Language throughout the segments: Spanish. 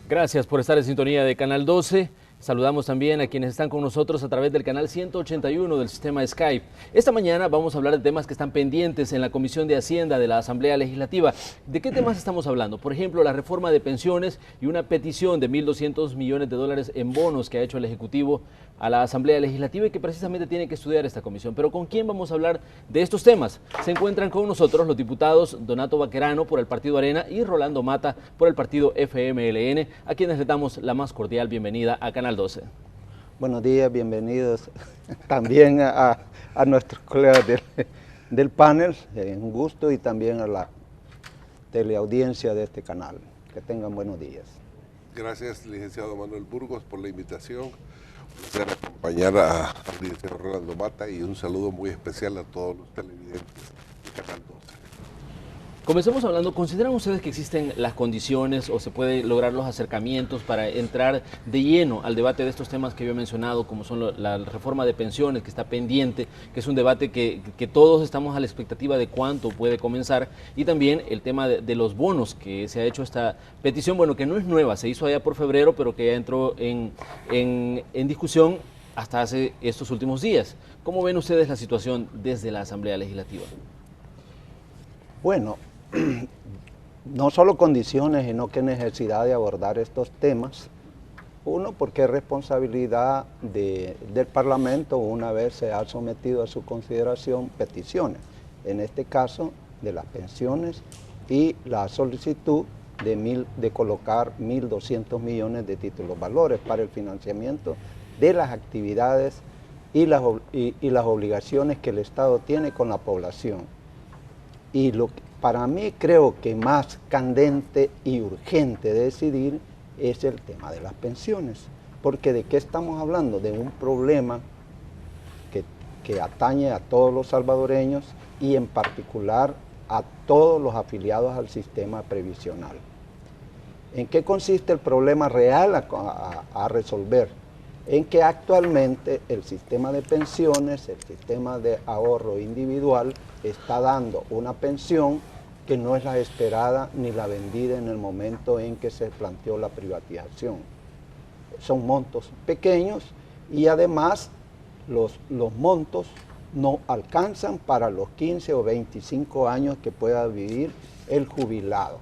Gracias por estar en sintonía de Canal 12. Saludamos también a quienes están con nosotros a través del canal 181 del sistema Skype. Esta mañana vamos a hablar de temas que están pendientes en la Comisión de Hacienda de la Asamblea Legislativa. ¿De qué temas estamos hablando? Por ejemplo, la reforma de pensiones y una petición de 1.200 millones de dólares en bonos que ha hecho el Ejecutivo a la Asamblea Legislativa y que precisamente tiene que estudiar esta comisión. Pero ¿con quién vamos a hablar de estos temas? Se encuentran con nosotros los diputados Donato Baquerano por el Partido Arena y Rolando Mata por el Partido FMLN, a quienes les damos la más cordial bienvenida a Canal 12. Buenos días, bienvenidos también a nuestros colegas del panel, un gusto, y también a la teleaudiencia de este canal. Que tengan buenos días. Gracias, licenciado Manuel Burgos, por la invitación. Un placer acompañar al licenciado Rolando Mata y un saludo muy especial a todos los televidentes de Canal 12. Comencemos hablando, ¿consideran ustedes que existen las condiciones o se pueden lograr los acercamientos para entrar de lleno al debate de estos temas que yo he mencionado, como son la reforma de pensiones que está pendiente, que es un debate que todos estamos a la expectativa de cuánto puede comenzar, y también el tema de los bonos, que se ha hecho esta petición, bueno, que no es nueva, se hizo allá por febrero, pero que ya entró en discusión hasta hace estos últimos días? ¿Cómo ven ustedes la situación desde la Asamblea Legislativa? Bueno, no solo condiciones, sino que necesidad de abordar estos temas. Uno, porque es responsabilidad del Parlamento una vez se ha sometido a su consideración peticiones, en este caso de las pensiones y la solicitud de colocar 1.200 millones de títulos valores para el financiamiento de las actividades y las obligaciones que el Estado tiene con la población. Y para mí creo que más candente y urgente de decidir es el tema de las pensiones, porque ¿de qué estamos hablando? De un problema que atañe a todos los salvadoreños y en particular a todos los afiliados al sistema previsional. ¿En qué consiste el problema real a resolver? En que actualmente el sistema de pensiones, el sistema de ahorro individual, está dando una pensión que no es la esperada ni la vendida en el momento en que se planteó la privatización. Son montos pequeños y además los montos no alcanzan para los 15 o 25 años que pueda vivir el jubilado.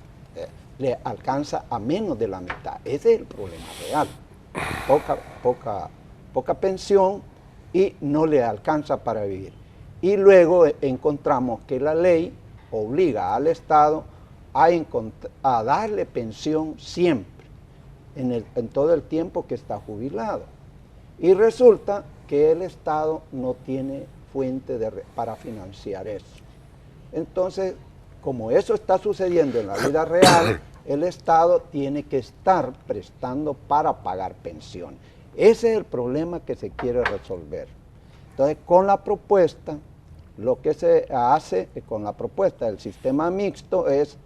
Le alcanza a menos de la mitad. Ese es el problema real. Poca pensión y no le alcanza para vivir. Y luego encontramos que la ley obliga al Estado a darle pensión siempre, en todo el tiempo que está jubilado. Y resulta que el Estado no tiene fuente para financiar eso. Entonces, como eso está sucediendo en la vida real, el Estado tiene que estar prestando para pagar pensión. Ese es el problema que se quiere resolver. Entonces, con la propuesta, lo que se hace con la propuesta del sistema mixto es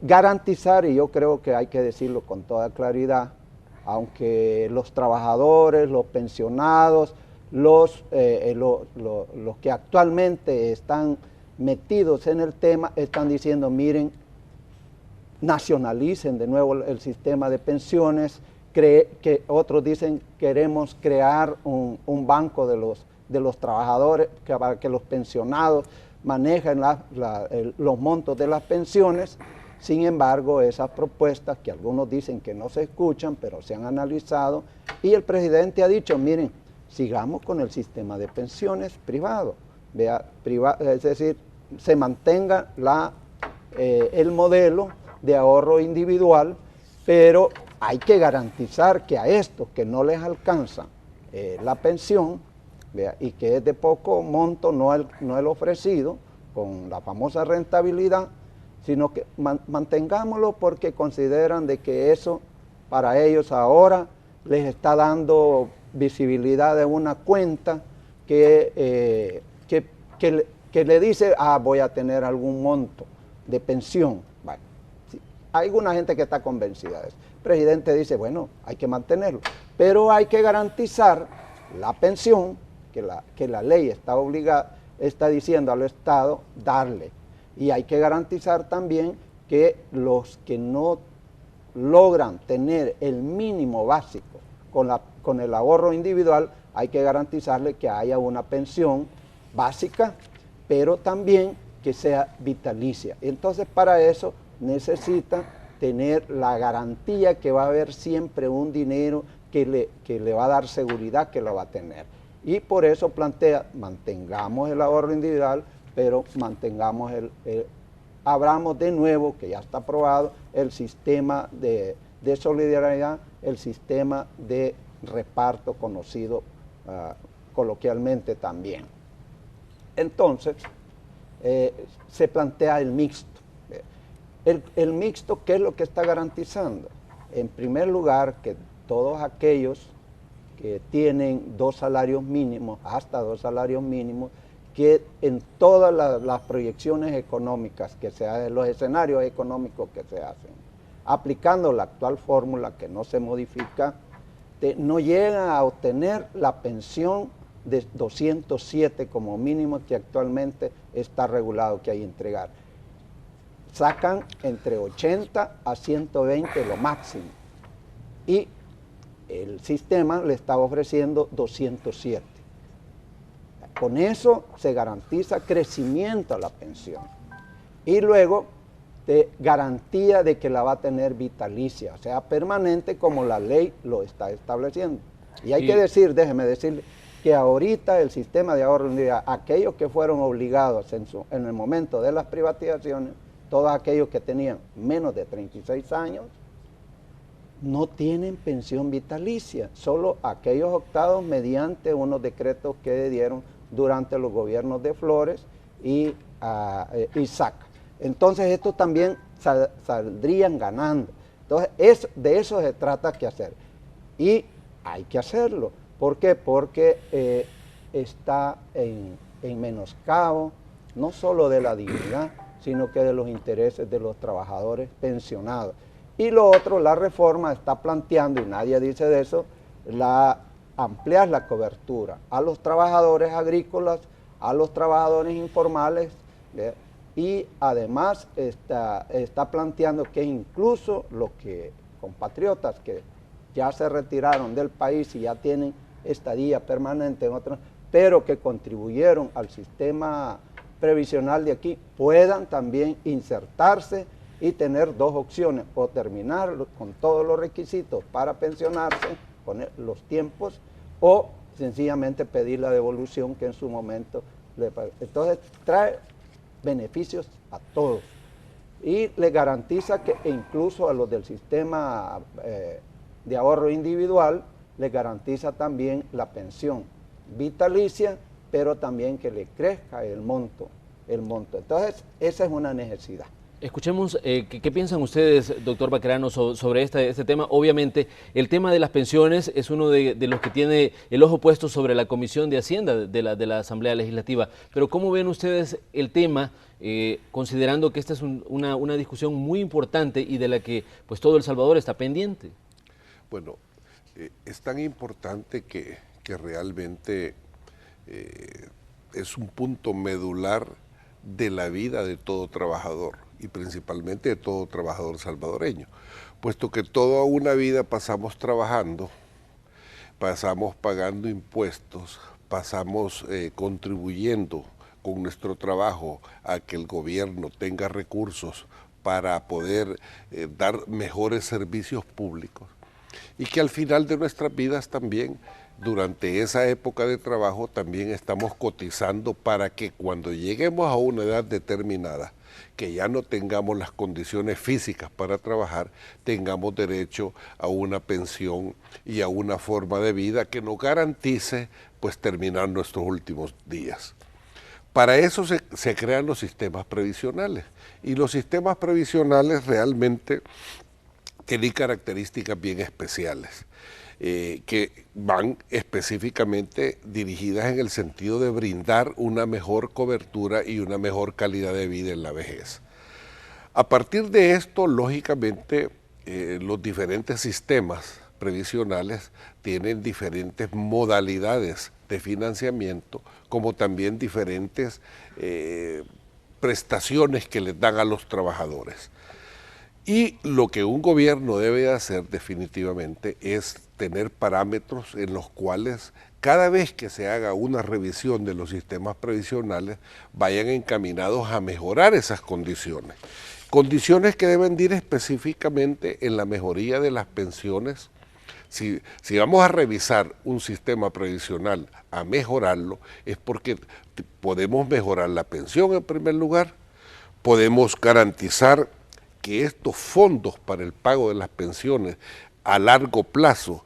garantizar, y yo creo que hay que decirlo con toda claridad, aunque los trabajadores, los pensionados, los que actualmente están metidos en el tema, están diciendo, miren, nacionalicen de nuevo el sistema de pensiones, que otros dicen queremos crear un banco de los trabajadores para que los pensionados manejen los montos de las pensiones. Sin embargo, esas propuestas que algunos dicen que no se escuchan, pero se han analizado, y el presidente ha dicho, miren, sigamos con el sistema de pensiones privado, es decir, se mantenga el modelo de ahorro individual, pero hay que garantizar que a estos que no les alcanza la pensión, y que es de poco monto, no el ofrecido, con la famosa rentabilidad, sino que mantengámoslo porque consideran de que eso para ellos ahora les está dando visibilidad de una cuenta que le dice, voy a tener algún monto de pensión. Bueno, sí, hay alguna gente que está convencida de eso. El presidente dice, bueno, hay que mantenerlo, pero hay que garantizar la pensión que la ley está diciendo al Estado darle. Y hay que garantizar también que los que no logran tener el mínimo básico con el ahorro individual, hay que garantizarle que haya una pensión básica, pero también que sea vitalicia. Entonces, para eso necesita tener la garantía que va a haber siempre un dinero que le va a dar seguridad que lo va a tener. Y por eso plantea, mantengamos el ahorro individual, pero mantengamos abramos de nuevo, que ya está aprobado, el sistema de solidaridad, el sistema de reparto conocido coloquialmente también. Entonces, se plantea el mixto. El mixto, ¿qué es lo que está garantizando? En primer lugar, que todos aquellos que tienen 2 salarios mínimos, hasta 2 salarios mínimos, que en todas las proyecciones económicas que se hacen, los escenarios económicos que se hacen, aplicando la actual fórmula que no se modifica, no llegan a obtener la pensión de 207 como mínimo que actualmente está regulado que hay que entregar. Sacan entre 80 a 120 lo máximo. Y el sistema le está ofreciendo 207. Con eso se garantiza crecimiento a la pensión. Y luego de garantía de que la va a tener vitalicia, o sea, permanente como la ley lo está estableciendo. Y hay que decir, déjeme decirle, que ahorita el sistema de ahorro individual, aquellos que fueron obligados en el momento de las privatizaciones, todos aquellos que tenían menos de 36 años, no tienen pensión vitalicia, solo aquellos optados mediante unos decretos que dieron durante los gobiernos de Flores y Saca. Entonces estos también saldrían ganando. Entonces de eso se trata que hacer. Y hay que hacerlo. ¿Por qué? Porque está en menoscabo no solo de la dignidad, sino que de los intereses de los trabajadores pensionados. Y lo otro, la reforma está planteando, y nadie dice de eso, ampliar la cobertura a los trabajadores agrícolas, a los trabajadores informales, y además está planteando que incluso los compatriotas que ya se retiraron del país y ya tienen estadía permanente en otros, pero que contribuyeron al sistema previsional de aquí, puedan también insertarse y tener 2 opciones, o terminar con todos los requisitos para pensionarse, poner los tiempos, o sencillamente pedir la devolución que en su momento le pague. Entonces trae beneficios a todos y le garantiza que incluso a los del sistema de ahorro individual le garantiza también la pensión vitalicia, pero también que le crezca el monto. Entonces esa es una necesidad. Escuchemos qué piensan ustedes, doctor Baquerano, sobre este tema. Obviamente, el tema de las pensiones es uno de los que tiene el ojo puesto sobre la Comisión de Hacienda de la Asamblea Legislativa. Pero ¿cómo ven ustedes el tema, considerando que esta es una discusión muy importante y de la que pues todo El Salvador está pendiente? Bueno, es tan importante que realmente es un punto medular de la vida de todo trabajador y principalmente de todo trabajador salvadoreño, puesto que toda una vida pasamos trabajando, pasamos pagando impuestos, pasamos contribuyendo con nuestro trabajo a que el gobierno tenga recursos para poder dar mejores servicios públicos, y que al final de nuestras vidas también, durante esa época de trabajo, también estamos cotizando para que cuando lleguemos a una edad determinada, que ya no tengamos las condiciones físicas para trabajar, tengamos derecho a una pensión y a una forma de vida que nos garantice pues terminar nuestros últimos días. Para eso se crean los sistemas previsionales, y los sistemas previsionales realmente tienen características bien especiales, que van específicamente dirigidas en el sentido de brindar una mejor cobertura y una mejor calidad de vida en la vejez. A partir de esto, lógicamente, los diferentes sistemas previsionales tienen diferentes modalidades de financiamiento, como también diferentes prestaciones que les dan a los trabajadores. Y lo que un gobierno debe hacer definitivamente es tener parámetros en los cuales cada vez que se haga una revisión de los sistemas previsionales vayan encaminados a mejorar esas condiciones. Condiciones que deben ir específicamente en la mejoría de las pensiones. Si vamos a revisar un sistema previsional a mejorarlo, es porque podemos mejorar la pensión en primer lugar, podemos garantizar que estos fondos para el pago de las pensiones a largo plazo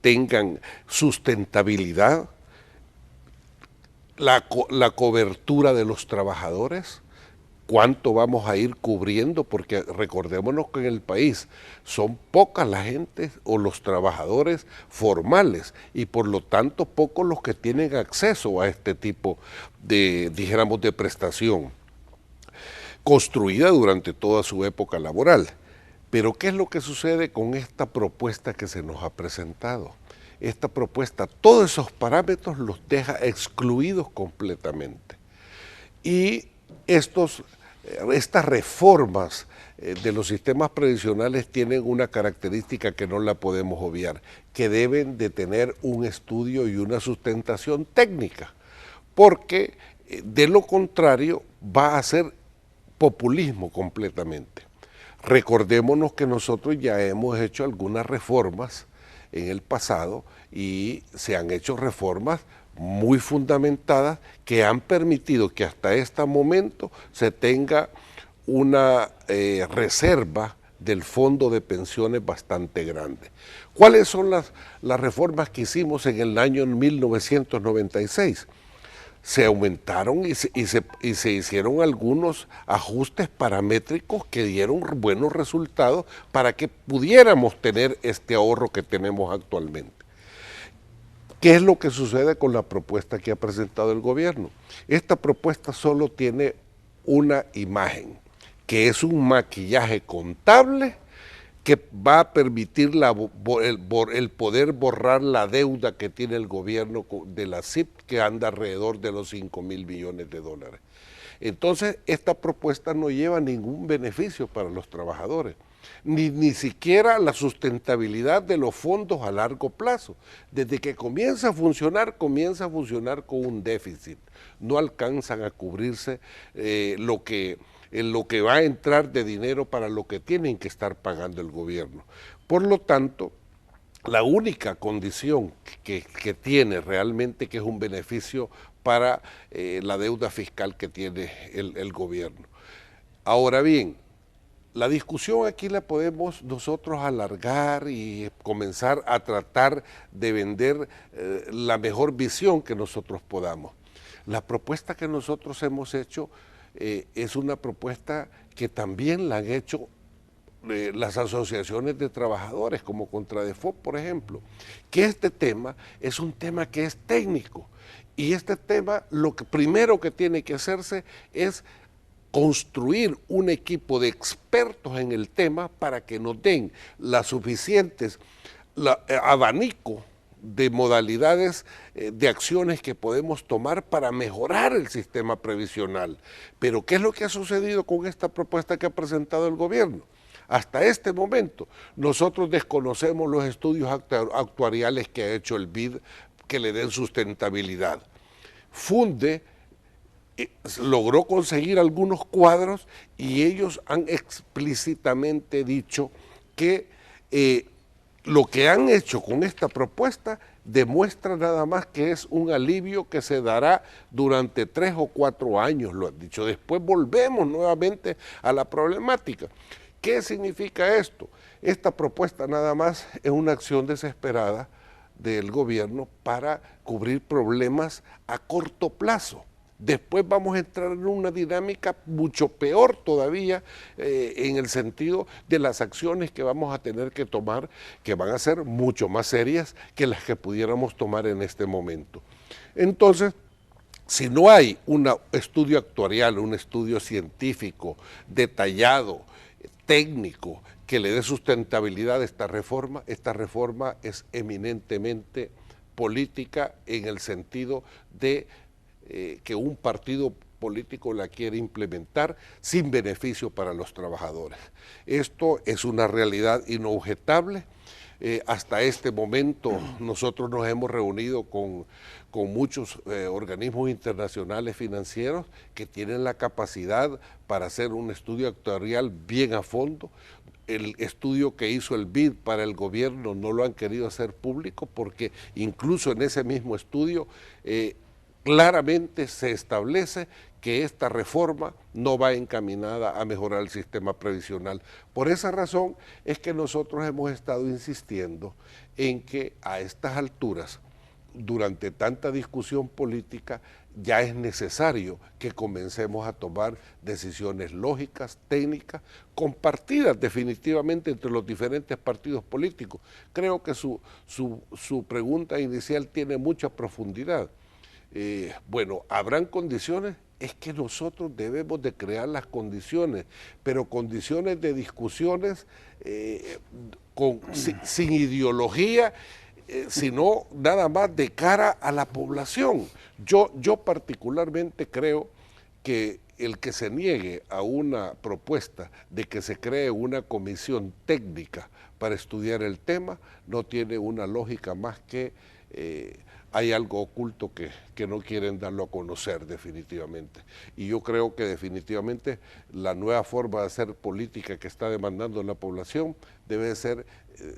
tengan sustentabilidad, la cobertura de los trabajadores, cuánto vamos a ir cubriendo, porque recordémonos que en el país son pocas la gente o los trabajadores formales y por lo tanto pocos los que tienen acceso a este tipo de, dijéramos, de prestación construida durante toda su época laboral. Pero ¿qué es lo que sucede con esta propuesta que se nos ha presentado? Esta propuesta, todos esos parámetros los deja excluidos completamente. Y estas reformas de los sistemas previsionales tienen una característica que no la podemos obviar, que deben de tener un estudio y una sustentación técnica, porque de lo contrario va a ser populismo completamente. Recordémonos que nosotros ya hemos hecho algunas reformas en el pasado y se han hecho reformas muy fundamentadas que han permitido que hasta este momento se tenga una reserva del fondo de pensiones bastante grande. ¿Cuáles son las reformas que hicimos en el año 1996? Se aumentaron y se hicieron algunos ajustes paramétricos que dieron buenos resultados para que pudiéramos tener este ahorro que tenemos actualmente. ¿Qué es lo que sucede con la propuesta que ha presentado el gobierno? Esta propuesta solo tiene una imagen, que es un maquillaje contable que va a permitir el poder borrar la deuda que tiene el gobierno de la CIP, que anda alrededor de los 5.000 millones de dólares. Entonces, esta propuesta no lleva ningún beneficio para los trabajadores, ni siquiera la sustentabilidad de los fondos a largo plazo. Desde que comienza a funcionar con un déficit. No alcanzan a cubrirse en lo que va a entrar de dinero para lo que tienen que estar pagando el gobierno. Por lo tanto, la única condición que tiene realmente que es un beneficio para la deuda fiscal que tiene el gobierno. Ahora bien, la discusión aquí la podemos nosotros alargar y comenzar a tratar de vender la mejor visión que nosotros podamos. La propuesta que nosotros hemos hecho es una propuesta que también la han hecho las asociaciones de trabajadores como Contradefop, por ejemplo, que este tema es un tema que es técnico y este tema lo que primero que tiene que hacerse es construir un equipo de expertos en el tema para que nos den las suficientes abanico de modalidades de acciones que podemos tomar para mejorar el sistema previsional. Pero ¿qué es lo que ha sucedido con esta propuesta que ha presentado el gobierno? Hasta este momento nosotros desconocemos los estudios actuariales que ha hecho el BID que le den sustentabilidad. Funde logró conseguir algunos cuadros y ellos han explícitamente dicho que lo que han hecho con esta propuesta demuestra nada más que es un alivio que se dará durante 3 o 4 años, lo han dicho. Después volvemos nuevamente a la problemática. ¿Qué significa esto? Esta propuesta nada más es una acción desesperada del gobierno para cubrir problemas a corto plazo. Después vamos a entrar en una dinámica mucho peor todavía en el sentido de las acciones que vamos a tener que tomar, que van a ser mucho más serias que las que pudiéramos tomar en este momento. Entonces, si no hay un estudio actuarial, un estudio científico detallado, técnico, que le dé sustentabilidad a esta reforma es eminentemente política en el sentido de que un partido político la quiere implementar sin beneficio para los trabajadores. Esto es una realidad inobjetable. Hasta este momento nosotros nos hemos reunido con muchos organismos internacionales financieros que tienen la capacidad para hacer un estudio actuarial bien a fondo. El estudio que hizo el BID para el gobierno no lo han querido hacer público porque incluso en ese mismo estudio claramente se establece que esta reforma no va encaminada a mejorar el sistema previsional. Por esa razón es que nosotros hemos estado insistiendo en que a estas alturas, durante tanta discusión política, ya es necesario que comencemos a tomar decisiones lógicas, técnicas, compartidas definitivamente entre los diferentes partidos políticos. Creo que su pregunta inicial tiene mucha profundidad. Bueno, ¿habrán condiciones? Es que nosotros debemos de crear las condiciones, pero condiciones de discusiones sin ideología, sino nada más de cara a la población. Yo particularmente creo que el que se niegue a una propuesta de que se cree una comisión técnica para estudiar el tema no tiene una lógica más que hay algo oculto que no quieren darlo a conocer definitivamente. Y yo creo que definitivamente la nueva forma de hacer política que está demandando la población debe ser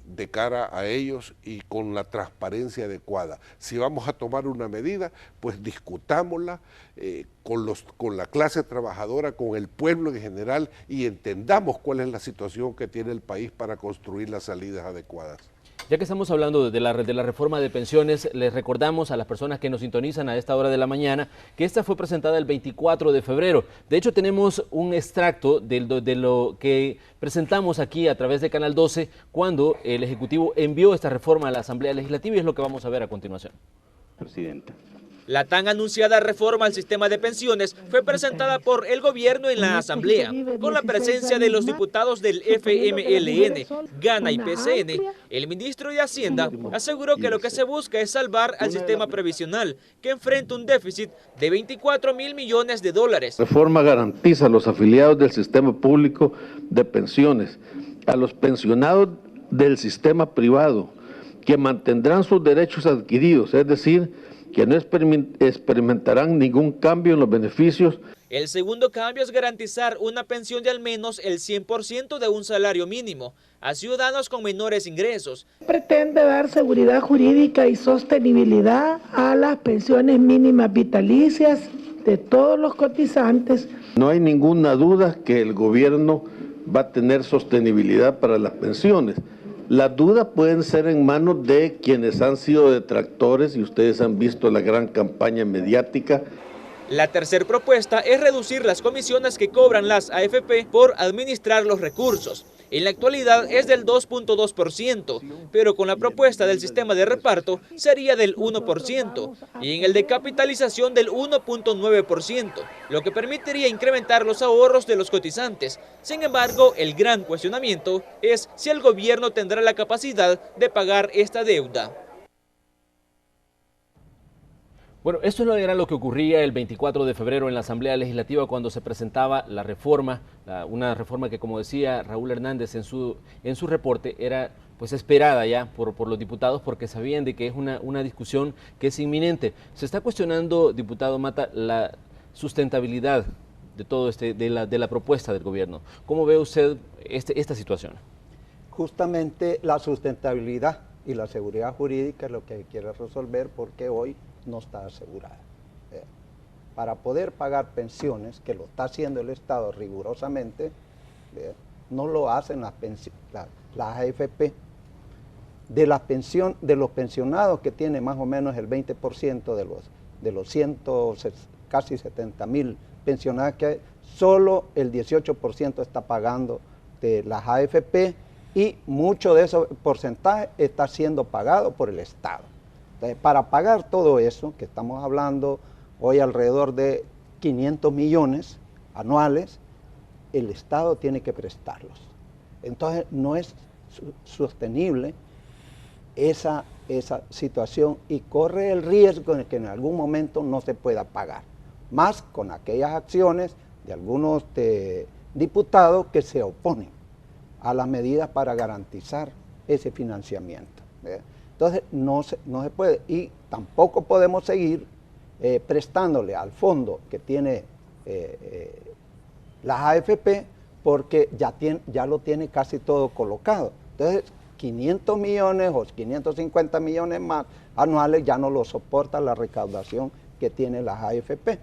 de cara a ellos y con la transparencia adecuada. Si vamos a tomar una medida, pues discutámosla con la clase trabajadora, con el pueblo en general y entendamos cuál es la situación que tiene el país para construir las salidas adecuadas. Ya que estamos hablando de la reforma de pensiones, les recordamos a las personas que nos sintonizan a esta hora de la mañana que esta fue presentada el 24 de febrero. De hecho, tenemos un extracto de lo que presentamos aquí a través de Canal 12 cuando el Ejecutivo envió esta reforma a la Asamblea Legislativa y es lo que vamos a ver a continuación. Presidenta. La tan anunciada reforma al sistema de pensiones fue presentada por el gobierno en la Asamblea, con la presencia de los diputados del FMLN, Gana y PCN. El ministro de Hacienda aseguró que lo que se busca es salvar al sistema previsional, que enfrenta un déficit de 24.000 millones de dólares. La reforma garantiza a los afiliados del sistema público de pensiones, a los pensionados del sistema privado, que mantendrán sus derechos adquiridos, es decir, que no experimentarán ningún cambio en los beneficios. El segundo cambio es garantizar una pensión de al menos el 100% de un salario mínimo a ciudadanos con menores ingresos. Pretende dar seguridad jurídica y sostenibilidad a las pensiones mínimas vitalicias de todos los cotizantes. No hay ninguna duda que el gobierno va a tener sostenibilidad para las pensiones. Las dudas pueden ser en manos de quienes han sido detractores y ustedes han visto la gran campaña mediática. La tercera propuesta es reducir las comisiones que cobran las AFP por administrar los recursos. En la actualidad es del 2.2%, pero con la propuesta del sistema de reparto sería del 1% y en el de capitalización del 1.9%, lo que permitiría incrementar los ahorros de los cotizantes. Sin embargo, el gran cuestionamiento es si el gobierno tendrá la capacidad de pagar esta deuda. Bueno, esto era lo que ocurría el 24 de febrero en la Asamblea Legislativa cuando se presentaba la reforma, una reforma que, como decía Raúl Hernández en su reporte, era pues esperada ya por los diputados porque sabían de que es una discusión que es inminente. Se está cuestionando, diputado Mata, la sustentabilidad de todo de la propuesta del gobierno. ¿Cómo ve usted esta situación? Justamente la sustentabilidad y la seguridad jurídica es lo que quiere resolver porque hoy no está asegurada. Para poder pagar pensiones, que lo está haciendo el Estado rigurosamente, no lo hacen las AFP. De los pensionados que tiene más o menos el 20% de los casi 70.000 pensionados que hay, solo el 18% está pagando de las AFP y mucho de ese porcentaje está siendo pagado por el Estado. Entonces, para pagar todo eso, que estamos hablando hoy alrededor de 500 millones anuales, el Estado tiene que prestarlos. Entonces, no es sostenible esa situación y corre el riesgo de que en algún momento no se pueda pagar. más con aquellas acciones de algunos diputados que se oponen a las medidas para garantizar ese financiamiento. Entonces no se puede, y tampoco podemos seguir prestándole al fondo que tiene las AFP, porque ya lo tiene casi todo colocado. Entonces 500 millones o 550 millones más anuales ya no lo soporta la recaudación que tiene las AFP.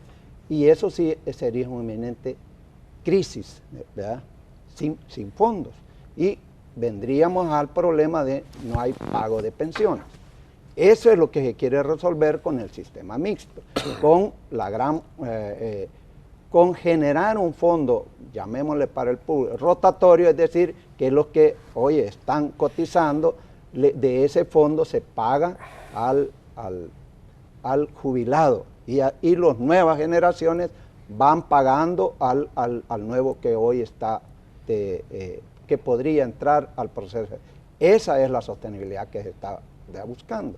Y eso sí sería una inminente crisis, ¿verdad? Sin fondos. Y vendríamos al problema de no hay pago de pensiones. Eso es lo que se quiere resolver con el sistema mixto, con con generar un fondo, llamémosle para el público, rotatorio, es decir, que los que hoy están cotizando, de ese fondo se paga al jubilado, y las nuevas generaciones van pagando al nuevo que hoy está, que podría entrar al proceso. Esa es la sostenibilidad que se está buscando.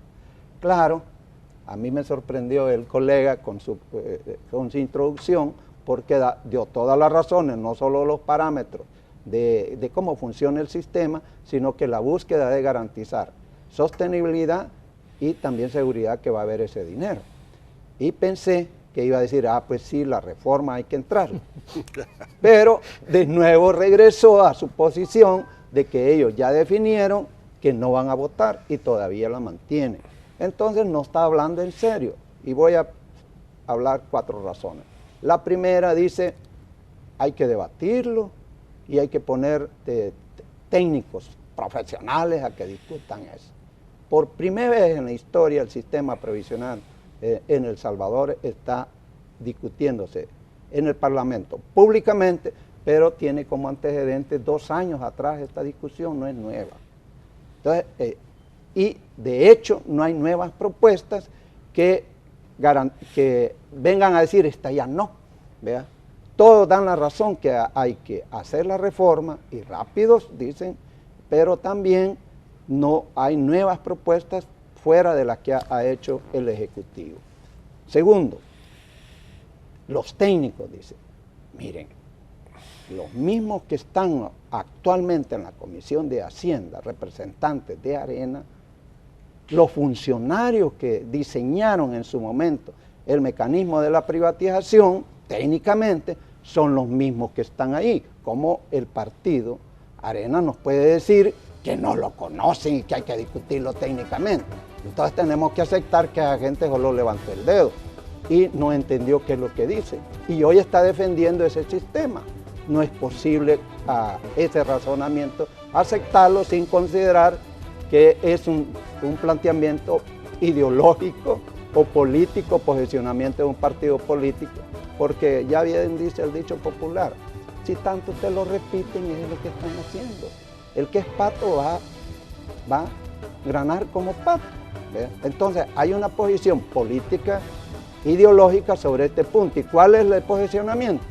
Claro, a mí me sorprendió el colega con su introducción, porque dio todas las razones, no solo los parámetros de cómo funciona el sistema, sino que la búsqueda de garantizar sostenibilidad y también seguridad que va a haber ese dinero. Y pensé que iba a decir, pues sí, la reforma hay que entrar. Pero de nuevo regresó a su posición de que ellos ya definieron que no van a votar y todavía la mantienen. Entonces no está hablando en serio, y voy a hablar 4 razones. La primera dice, hay que debatirlo y hay que poner técnicos profesionales a que discutan eso. Por primera vez en la historia el sistema previsional en El Salvador está discutiéndose en el Parlamento públicamente, pero tiene como antecedente 2 años atrás esta discusión, no es nueva. Entonces, y de hecho no hay nuevas propuestas que vengan a decir esta ya no, ¿vea? Todos dan la razón que hay que hacer la reforma y rápidos, dicen, pero también no hay nuevas propuestas fuera de las que ha hecho el Ejecutivo. Segundo, los técnicos dicen, miren, los mismos que están actualmente en la Comisión de Hacienda, representantes de Arena, los funcionarios que diseñaron en su momento el mecanismo de la privatización, técnicamente, son los mismos que están ahí. Como el partido Arena nos puede decir que no lo conocen y que hay que discutirlo técnicamente. Entonces tenemos que aceptar que la gente solo levantó el dedo y no entendió qué es lo que dice. Y hoy está defendiendo ese sistema. No es posible ese razonamiento aceptarlo sin considerar que es un planteamiento ideológico o político, posicionamiento de un partido político, porque ya bien dice el dicho popular, si tanto te lo repiten es lo que están haciendo. El que es pato va a granar como pato. ¿Ve? Entonces hay una posición política, ideológica sobre este punto. ¿Y cuál es el posicionamiento?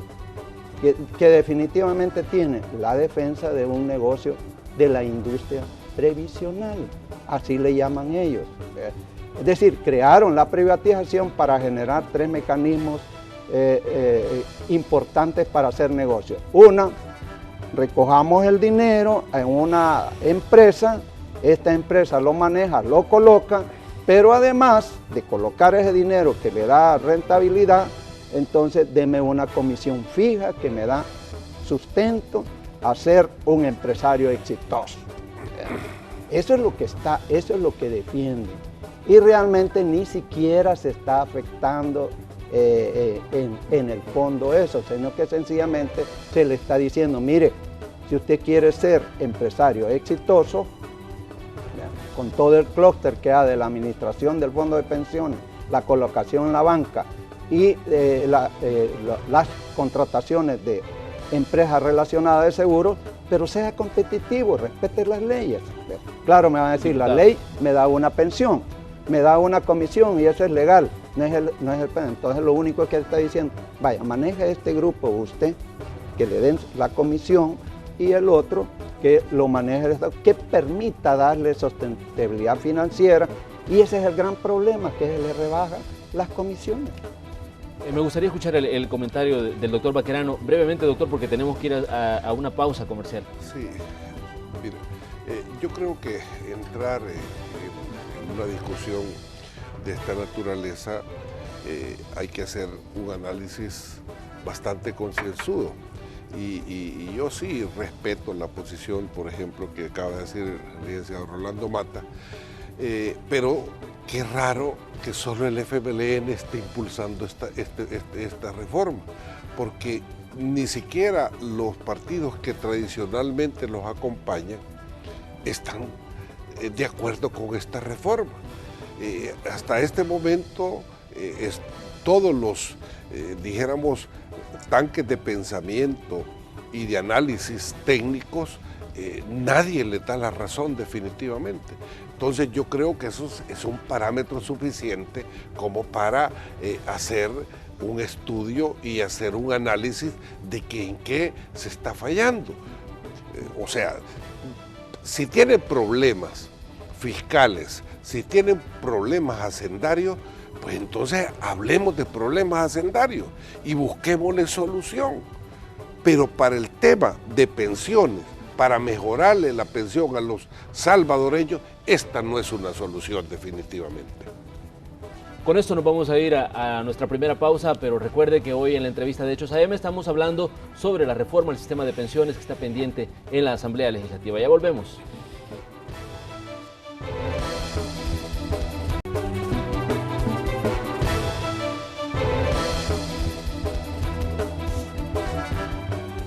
Que definitivamente tiene la defensa de un negocio de la industria previsional, así le llaman ellos. Es decir, crearon la privatización para generar 3 mecanismos importantes para hacer negocio. Una, recojamos el dinero en una empresa, esta empresa lo maneja, lo coloca, pero además de colocar ese dinero que le da rentabilidad, entonces deme una comisión fija que me da sustento a ser un empresario exitoso. Eso es lo que eso es lo que defienden. Y realmente ni siquiera se está afectando en el fondo eso, sino que sencillamente se le está diciendo, mire, si usted quiere ser empresario exitoso, con todo el clúster que hay de la administración del fondo de pensiones, la colocación en la banca y las contrataciones de empresas relacionadas de seguros, pero sea competitivo, respete las leyes. Claro, me van a decir, la ley me da una pensión, me da una comisión y eso es legal, no es el entonces lo único que está diciendo, vaya, maneje este grupo usted, que le den la comisión, y el otro que lo maneje el Estado, que permita darle sostenibilidad financiera, y ese es el gran problema, que se le rebajan las comisiones. Me gustaría escuchar el comentario del doctor Baquerano. Brevemente, doctor, porque tenemos que ir a una pausa comercial. Sí, mira, yo creo que entrar en una discusión de esta naturaleza hay que hacer un análisis bastante concienzudo. Y yo sí respeto la posición, por ejemplo, que acaba de decir el licenciado Rolando Mata, pero qué raro que solo el FMLN esté impulsando esta reforma, porque ni siquiera los partidos que tradicionalmente los acompañan están de acuerdo con esta reforma. Hasta este momento, todos los, dijéramos, tanques de pensamiento y de análisis técnicos, nadie le da la razón definitivamente. Entonces yo creo que eso es un parámetro suficiente como para hacer un estudio y hacer un análisis de en qué se está fallando. O sea, si tienen problemas fiscales, si tienen problemas hacendarios, pues entonces hablemos de problemas hacendarios y busquémosle solución. Pero para el tema de pensiones, para mejorarle la pensión a los salvadoreños, esta no es una solución definitivamente. Con esto nos vamos a ir a nuestra primera pausa, pero recuerde que hoy en la entrevista de Hechos AM estamos hablando sobre la reforma al sistema de pensiones que está pendiente en la Asamblea Legislativa. Ya volvemos.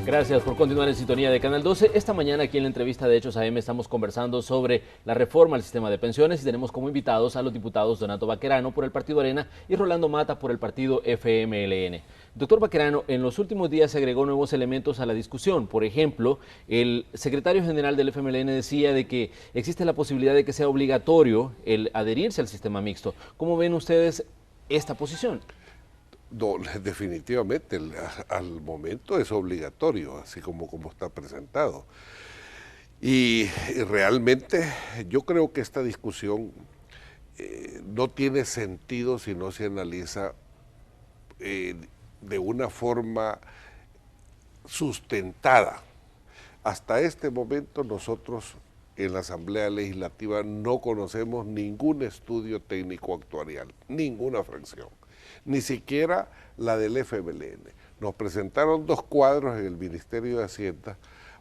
Gracias por continuar en sintonía de Canal 12. Esta mañana aquí en la entrevista de Hechos AM estamos conversando sobre la reforma al sistema de pensiones y tenemos como invitados a los diputados Donato Baquerano por el Partido Arena y Rolando Mata por el Partido FMLN. Doctor Baquerano, en los últimos días se agregó nuevos elementos a la discusión. Por ejemplo, el secretario general del FMLN decía de que existe la posibilidad de que sea obligatorio el adherirse al sistema mixto. ¿Cómo ven ustedes esta posición? No, definitivamente, al momento es obligatorio, así como está presentado. Y realmente yo creo que esta discusión no tiene sentido si no se analiza de una forma sustentada. Hasta este momento nosotros en la Asamblea Legislativa no conocemos ningún estudio técnico actuarial, ninguna fracción. Ni siquiera la del FMLN. Nos presentaron 2 cuadros en el Ministerio de Hacienda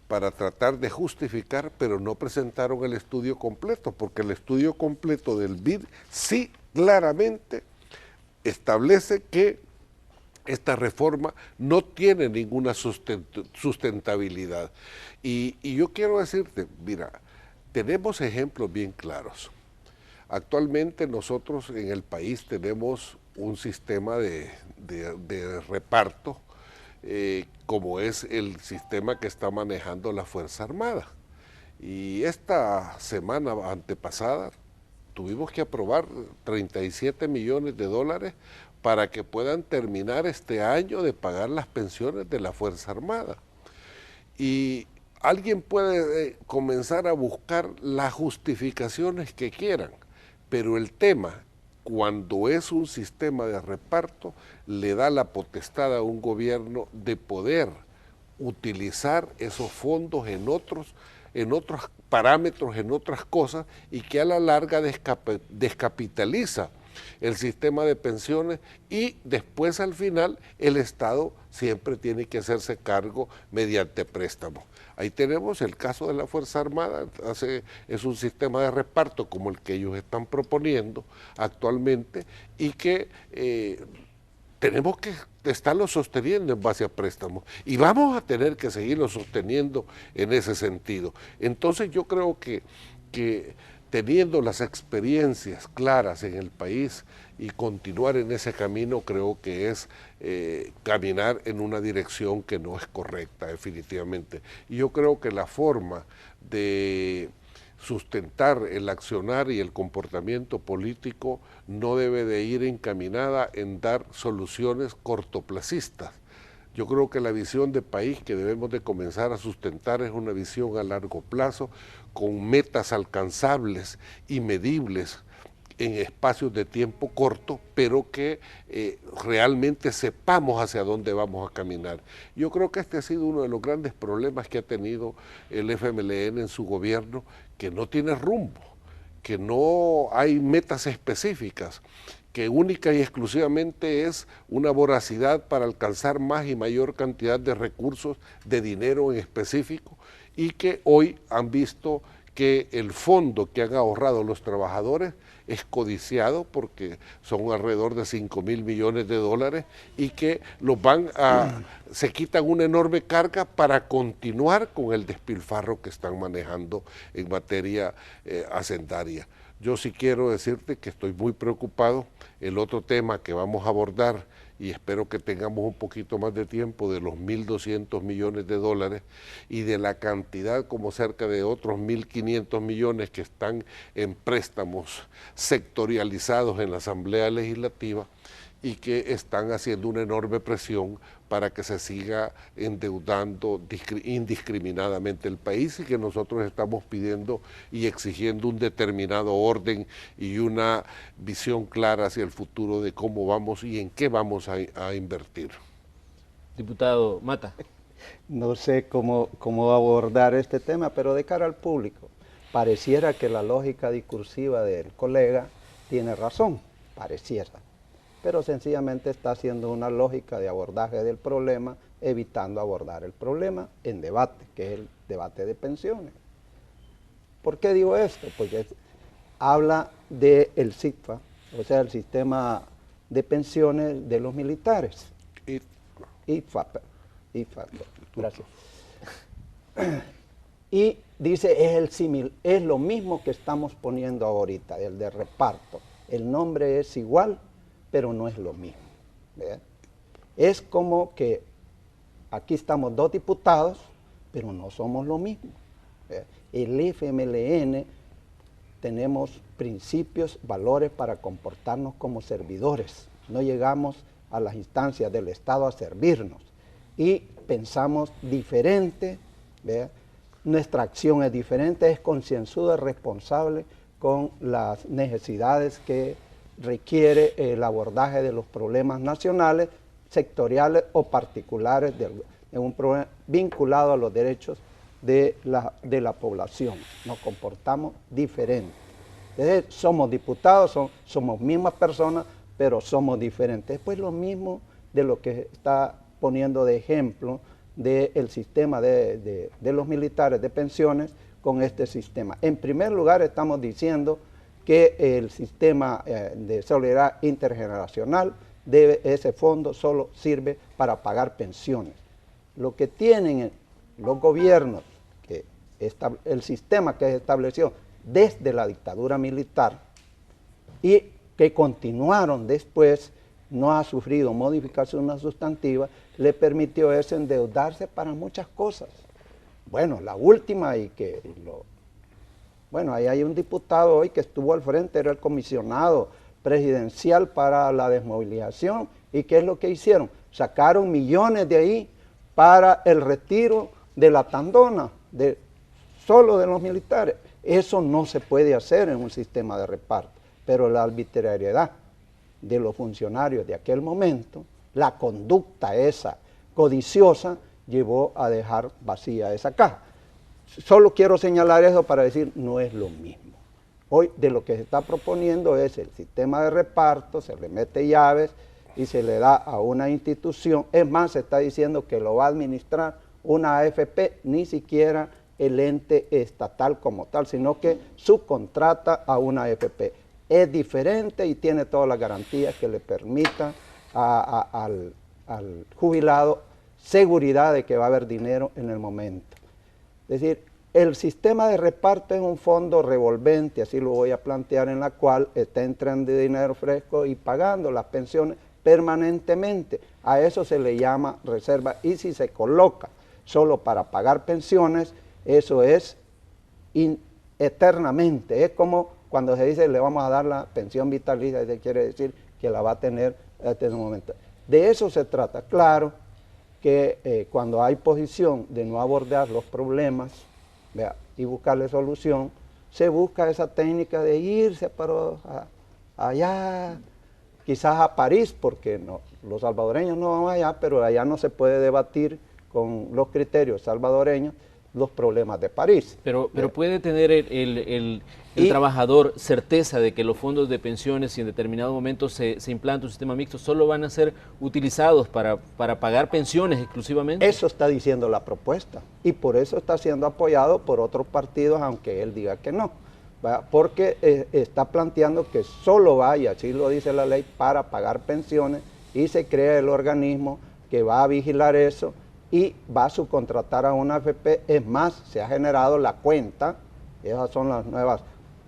para tratar de justificar, pero no presentaron el estudio completo, porque el estudio completo del BID sí claramente establece que esta reforma no tiene ninguna sustentabilidad. Y yo quiero decirte, mira, tenemos ejemplos bien claros. Actualmente nosotros en el país tenemos un sistema de reparto como es el sistema que está manejando la Fuerza Armada. Y esta semana antepasada tuvimos que aprobar 37 millones de dólares para que puedan terminar este año de pagar las pensiones de la Fuerza Armada. Y alguien puede comenzar a buscar las justificaciones que quieran, pero el tema, cuando es un sistema de reparto, le da la potestad a un gobierno de poder utilizar esos fondos en otros parámetros, en otras cosas, y que a la larga descapitaliza el sistema de pensiones y después al final el Estado siempre tiene que hacerse cargo mediante préstamos. Ahí tenemos el caso de la Fuerza Armada, es un sistema de reparto como el que ellos están proponiendo actualmente y que tenemos que estarlo sosteniendo en base a préstamos y vamos a tener que seguirlo sosteniendo en ese sentido. Entonces yo creo que teniendo las experiencias claras en el país y continuar en ese camino, creo que es caminar en una dirección que no es correcta, definitivamente. Y yo creo que la forma de sustentar el accionar y el comportamiento político no debe de ir encaminada en dar soluciones cortoplacistas. Yo creo que la visión de país que debemos de comenzar a sustentar es una visión a largo plazo, con metas alcanzables y medibles en espacios de tiempo corto, pero que realmente sepamos hacia dónde vamos a caminar. Yo creo que este ha sido uno de los grandes problemas que ha tenido el FMLN en su gobierno, que no tiene rumbo, que no hay metas específicas, que única y exclusivamente es una voracidad para alcanzar más y mayor cantidad de recursos, de dinero en específico, y que hoy han visto que el fondo que han ahorrado los trabajadores es codiciado porque son alrededor de 5.000 millones de dólares y que se quitan una enorme carga para continuar con el despilfarro que están manejando en materia hacendaria. Yo sí quiero decirte que estoy muy preocupado. El otro tema que vamos a abordar, y espero que tengamos un poquito más de tiempo, de los 1.200 millones de dólares y de la cantidad como cerca de otros 1.500 millones que están en préstamos sectorializados en la Asamblea Legislativa y que están haciendo una enorme presión para que se siga endeudando indiscriminadamente el país, y que nosotros estamos pidiendo y exigiendo un determinado orden y una visión clara hacia el futuro de cómo vamos y en qué vamos a invertir. Diputado Mata. No sé cómo abordar este tema, pero de cara al público, pareciera que la lógica discursiva del colega tiene razón, pareciera, pero sencillamente está haciendo una lógica de abordaje del problema, evitando abordar el problema en debate, que es el debate de pensiones. ¿Por qué digo esto? Porque habla del SICFA, o sea, el sistema de pensiones de los militares. IFA, gracias. Y dice, es lo mismo que estamos poniendo ahorita, el de reparto. El nombre es igual, pero no es lo mismo. ¿Verdad? Es como que aquí estamos dos diputados, pero no somos lo mismo. ¿Verdad? El FMLN tenemos principios, valores para comportarnos como servidores. No llegamos a las instancias del Estado a servirnos y pensamos diferente, ¿verdad? Nuestra acción es diferente, es concienzuda, responsable con las necesidades que requiere el abordaje de los problemas nacionales, sectoriales o particulares de un problema vinculado a los derechos de la población. Nos comportamos diferente. Entonces, somos diputados, somos mismas personas, pero somos diferentes. Después lo mismo de lo que está poniendo de ejemplo del sistema de los militares de pensiones con este sistema. En primer lugar, estamos diciendo que el sistema de solidaridad intergeneracional, ese fondo solo sirve para pagar pensiones. Lo que tienen los gobiernos, el sistema que se estableció desde la dictadura militar y que continuaron después, no ha sufrido modificaciones sustantivas, le permitió eso endeudarse para muchas cosas. Bueno, la última bueno, ahí hay un diputado hoy que estuvo al frente, era el comisionado presidencial para la desmovilización. ¿Y qué es lo que hicieron? Sacaron millones de ahí para el retiro de la tandona, solo de los militares. Eso no se puede hacer en un sistema de reparto, pero la arbitrariedad de los funcionarios de aquel momento, la conducta esa codiciosa, llevó a dejar vacía esa caja. Solo quiero señalar eso para decir, no es lo mismo. Hoy de lo que se está proponiendo es el sistema de reparto, se le mete llaves y se le da a una institución. Es más, se está diciendo que lo va a administrar una AFP, ni siquiera el ente estatal como tal, sino que subcontrata a una AFP. Es diferente y tiene todas las garantías que le permitan al jubilado seguridad de que va a haber dinero en el momento. Es decir, el sistema de reparto es un fondo revolvente, así lo voy a plantear, en la cual está entrando dinero fresco y pagando las pensiones permanentemente. A eso se le llama reserva, y si se coloca solo para pagar pensiones, eso es eternamente. Es como cuando se dice le vamos a dar la pensión vitalicia, eso quiere decir que la va a tener hasta ese momento. De eso se trata. Claro que cuando hay posición de no abordar los problemas, ¿vea?, y buscarle solución, se busca esa técnica de irse allá, quizás a París, porque no, los salvadoreños no van allá, pero allá no se puede debatir con los criterios salvadoreños los problemas de París. Pero puede tener el trabajador certeza de que los fondos de pensiones, si en determinado momento se implanta un sistema mixto, solo van a ser utilizados para pagar pensiones exclusivamente. Eso está diciendo la propuesta y por eso está siendo apoyado por otros partidos, aunque él diga que no, ¿verdad? Porque está planteando que solo vaya, así lo dice la ley, para pagar pensiones y se crea el organismo que va a vigilar eso y va a subcontratar a una AFP. Es más, se ha generado la cuenta, esas son las nuevas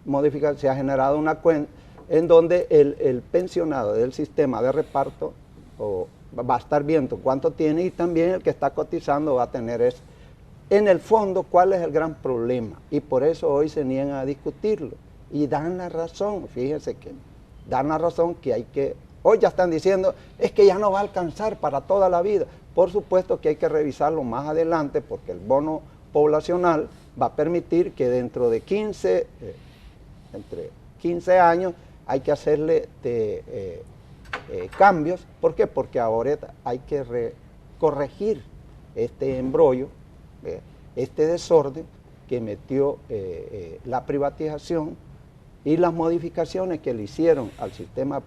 modificaciones, se ha generado una cuenta en donde el pensionado del sistema de reparto va a estar viendo cuánto tiene y también el que está cotizando va a tener eso. En el fondo, ¿cuál es el gran problema? Y por eso hoy se niegan a discutirlo. Y dan la razón, fíjense que dan la razón que hay que... Hoy ya están diciendo, es que ya no va a alcanzar para toda la vida. Por supuesto que hay que revisarlo más adelante porque el bono poblacional va a permitir que dentro de entre 15 años hay que hacerle cambios. ¿Por qué? Porque ahora hay que corregir este embrollo, este desorden que metió la privatización y las modificaciones que le hicieron al sistema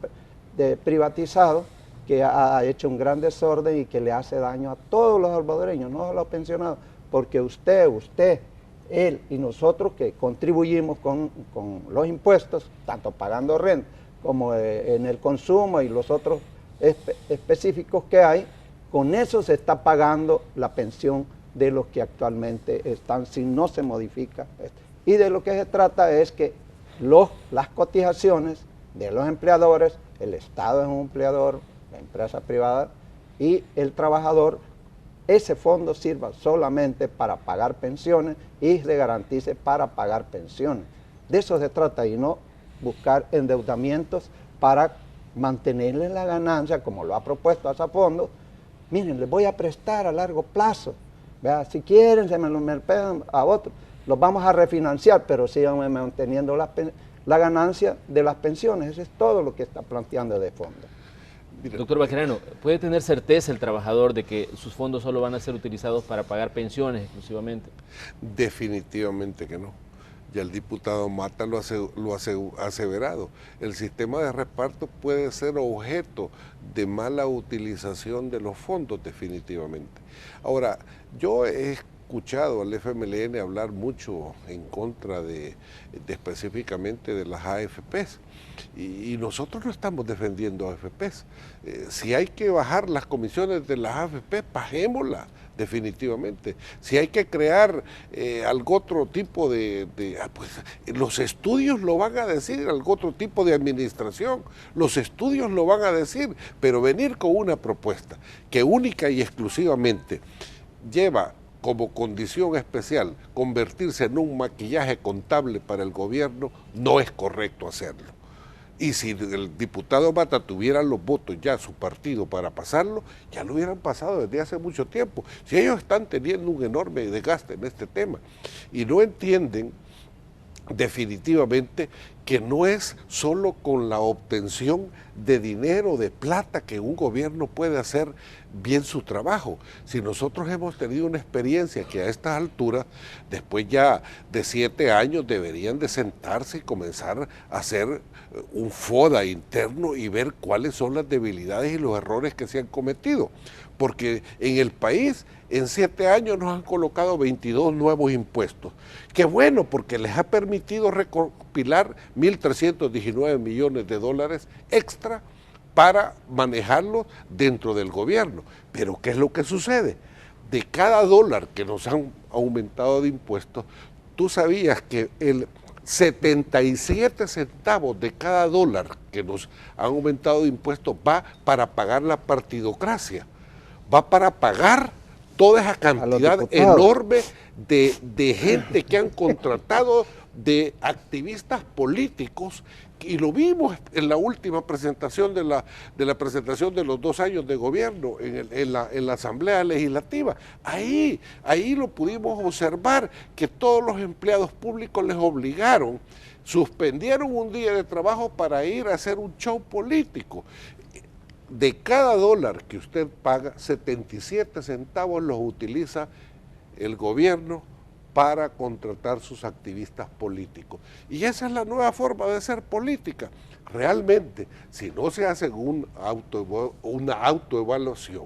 privatizado, que ha hecho un gran desorden y que le hace daño a todos los salvadoreños, no a los pensionados, porque usted, él y nosotros que contribuimos con los impuestos, tanto pagando renta como en el consumo y los otros específicos que hay, con eso se está pagando la pensión de los que actualmente están, si no se modifica. Y de lo que se trata es que las cotizaciones de los empleadores, el Estado es un empleador, la empresa privada, y el trabajador, ese fondo sirva solamente para pagar pensiones y se garantice para pagar pensiones. De eso se trata y no buscar endeudamientos para mantenerle la ganancia, como lo ha propuesto ese fondo. Miren, les voy a prestar a largo plazo. ¿Vea? Si quieren, se me lo pegan a otros. Los vamos a refinanciar, pero sigan manteniendo la ganancia de las pensiones. Eso es todo lo que está planteando de fondo. Doctor Baquerano, ¿puede tener certeza el trabajador de que sus fondos solo van a ser utilizados para pagar pensiones exclusivamente? Definitivamente que no. Ya el diputado Mata lo ha aseverado. El sistema de reparto puede ser objeto de mala utilización de los fondos, definitivamente. Ahora, yo he escuchado al FMLN hablar mucho en contra de específicamente de las AFPs y nosotros no estamos defendiendo AFPs. Si hay que bajar las comisiones de las AFP, bajémoslas definitivamente. Si hay que crear algo otro tipo pues los estudios lo van a decir, algo otro tipo de administración, los estudios lo van a decir, pero venir con una propuesta que única y exclusivamente lleva como condición especial convertirse en un maquillaje contable para el gobierno, no es correcto hacerlo. Y si el diputado Mata tuviera los votos ya su partido para pasarlo, ya lo hubieran pasado desde hace mucho tiempo. Si ellos están teniendo un enorme desgaste en este tema y no entienden definitivamente que no es solo con la obtención de dinero, de plata, que un gobierno puede hacer bien su trabajo. Si nosotros hemos tenido una experiencia que a estas alturas, después ya de 7 años, deberían de sentarse y comenzar a hacer un FODA interno y ver cuáles son las debilidades y los errores que se han cometido. Porque en el país, en 7 años nos han colocado 22 nuevos impuestos. Qué bueno, porque les ha permitido recopilar 1.319 millones de dólares extra para manejarlos dentro del gobierno. Pero ¿qué es lo que sucede? De cada dólar que nos han aumentado de impuestos, tú sabías que el 77 centavos de cada dólar que nos han aumentado de impuestos va para pagar la partidocracia, va para pagar toda esa cantidad enorme de gente que han contratado, de activistas políticos, y lo vimos en la última presentación de la presentación de los 2 años de gobierno en la Asamblea Legislativa. Ahí lo pudimos observar, que todos los empleados públicos les obligaron, suspendieron un día de trabajo para ir a hacer un show político. De cada dólar que usted paga, 77 centavos los utiliza el gobierno para contratar sus activistas políticos. Y esa es la nueva forma de hacer política. Realmente, si no se hace una autoevaluación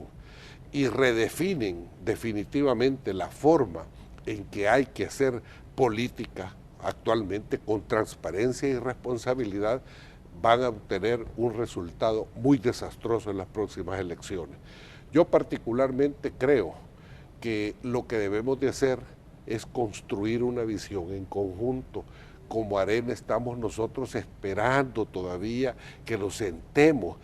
y redefinen definitivamente la forma en que hay que hacer política actualmente con transparencia y responsabilidad, van a obtener un resultado muy desastroso en las próximas elecciones. Yo particularmente creo que lo que debemos de hacer es construir una visión en conjunto. Como Arena estamos nosotros esperando todavía que nos sentemos,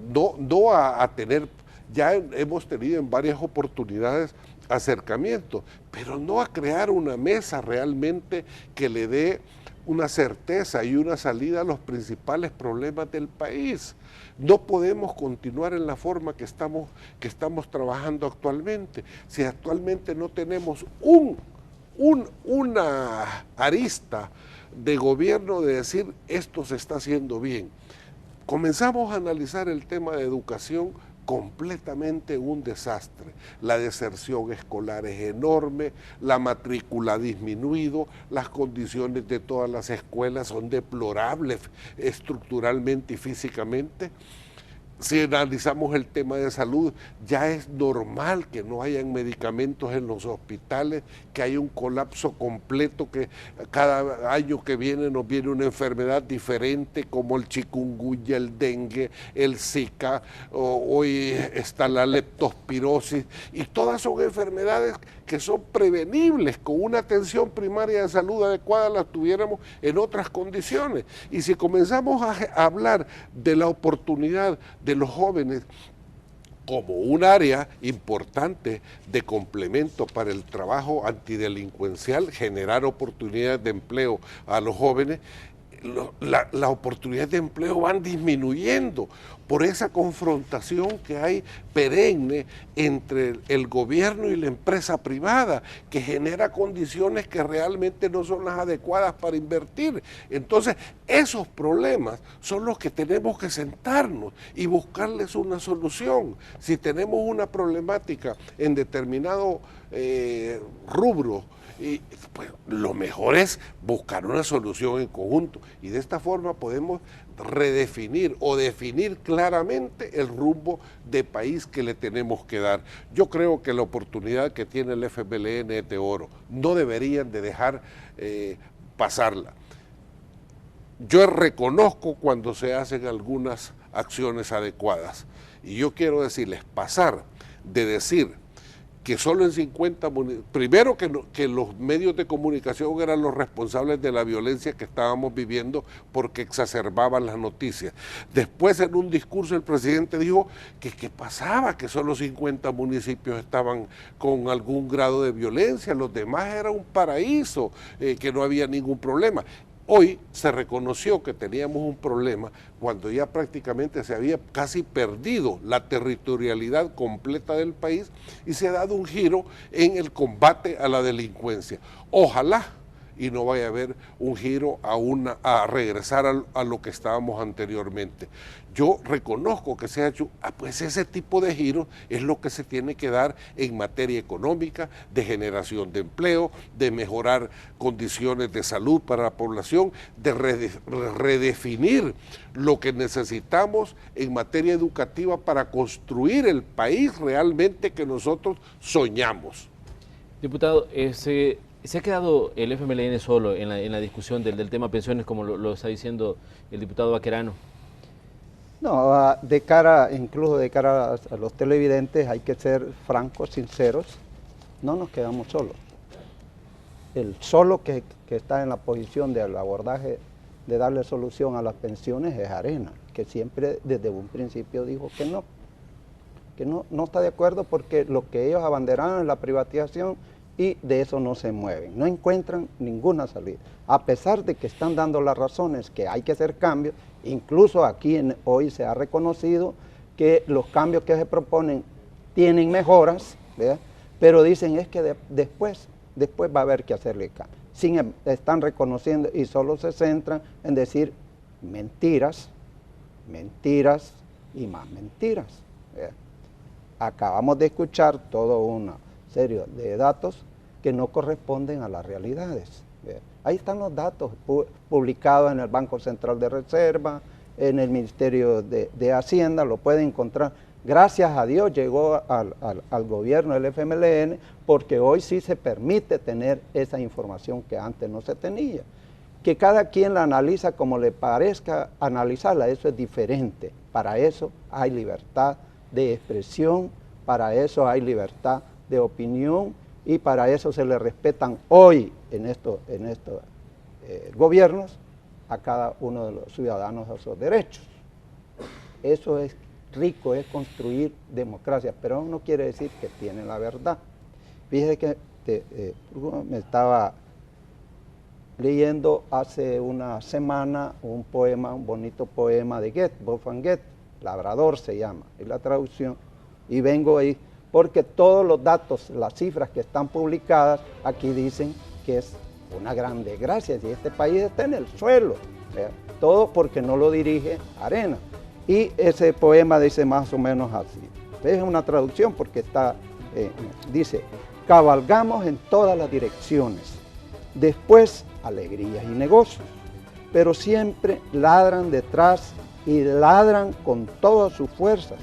no a tener, ya hemos tenido en varias oportunidades acercamientos, pero no a crear una mesa realmente que le dé una certeza y una salida a los principales problemas del país. No podemos continuar en la forma que estamos trabajando actualmente. Si actualmente no tenemos una arista de gobierno de decir esto se está haciendo bien. Comenzamos a analizar el tema de educación, completamente un desastre. La deserción escolar es enorme, la matrícula ha disminuido, las condiciones de todas las escuelas son deplorables estructuralmente y físicamente. Si analizamos el tema de salud, ya es normal que no hayan medicamentos en los hospitales, que hay un colapso completo, que cada año que viene nos viene una enfermedad diferente, como el chikungunya, el dengue, el Zika, hoy está la leptospirosis, y todas son enfermedades que son prevenibles. Con una atención primaria de salud adecuada las tuviéramos en otras condiciones. Y si comenzamos a hablar de la oportunidad de los jóvenes como un área importante de complemento para el trabajo antidelincuencial, generar oportunidades de empleo a los jóvenes, las oportunidades de empleo van disminuyendo por esa confrontación que hay perenne entre el gobierno y la empresa privada, que genera condiciones que realmente no son las adecuadas para invertir. Entonces, esos problemas son los que tenemos que sentarnos y buscarles una solución. Si tenemos una problemática en determinado rubro, y pues, lo mejor es buscar una solución en conjunto, y de esta forma podemos redefinir o definir claramente el rumbo de país que le tenemos que dar. Yo creo que la oportunidad que tiene el FMLN es de oro, no deberían de dejar pasarla. Yo reconozco cuando se hacen algunas acciones adecuadas, y yo quiero decirles, pasar de decir que solo en 50 municipios, primero que los medios de comunicación eran los responsables de la violencia que estábamos viviendo porque exacerbaban las noticias. Después, en un discurso, el presidente dijo que qué pasaba, que solo 50 municipios estaban con algún grado de violencia, los demás era un paraíso, que no había ningún problema. Hoy se reconoció que teníamos un problema cuando ya prácticamente se había casi perdido la territorialidad completa del país y se ha dado un giro en el combate a la delincuencia. Ojalá y no vaya a haber un giro a regresar a lo que estábamos anteriormente. Yo reconozco que se ha hecho, pues ese tipo de giros es lo que se tiene que dar en materia económica, de generación de empleo, de mejorar condiciones de salud para la población, de redefinir lo que necesitamos en materia educativa para construir el país realmente que nosotros soñamos. Diputado, ¿se ha quedado el FMLN solo en la discusión del tema pensiones, como lo está diciendo el diputado Baquerano? No, incluso de cara a los televidentes, hay que ser francos, sinceros, no nos quedamos solos. El solo que está en la posición del abordaje de darle solución a las pensiones es Arena, que siempre desde un principio dijo que no está de acuerdo porque lo que ellos abanderaron es la privatización y de eso no se mueven, no encuentran ninguna salida. A pesar de que están dando las razones que hay que hacer cambios, incluso aquí hoy se ha reconocido que los cambios que se proponen tienen mejoras, ¿verdad? Pero dicen es que después va a haber que hacerle cambio. Están reconociendo y solo se centran en decir mentiras, mentiras y más mentiras, ¿verdad? Acabamos de escuchar toda una serie de datos que no corresponden a las realidades. Ahí están los datos publicados en el Banco Central de Reserva, en el Ministerio de Hacienda, lo pueden encontrar. Gracias a Dios llegó al gobierno del FMLN, porque hoy sí se permite tener esa información que antes no se tenía. Que cada quien la analiza como le parezca analizarla, eso es diferente. Para eso hay libertad de expresión, para eso hay libertad de opinión y para eso se le respetan hoy en estos gobiernos a cada uno de los ciudadanos a sus derechos. Eso es rico, es construir democracia, pero no quiere decir que tienen la verdad. Fíjese que me estaba leyendo hace una semana un poema, un bonito poema de Goethe, Wolfgang Goethe, Labrador se llama, es la traducción, y vengo ahí porque todos los datos, las cifras que están publicadas aquí dicen que es una gran desgracia, si este país está en el suelo, todo porque no lo dirige Arena. Y ese poema dice más o menos así, es una traducción porque dice, cabalgamos en todas las direcciones, después alegrías y negocios, pero siempre ladran detrás y ladran con todas sus fuerzas.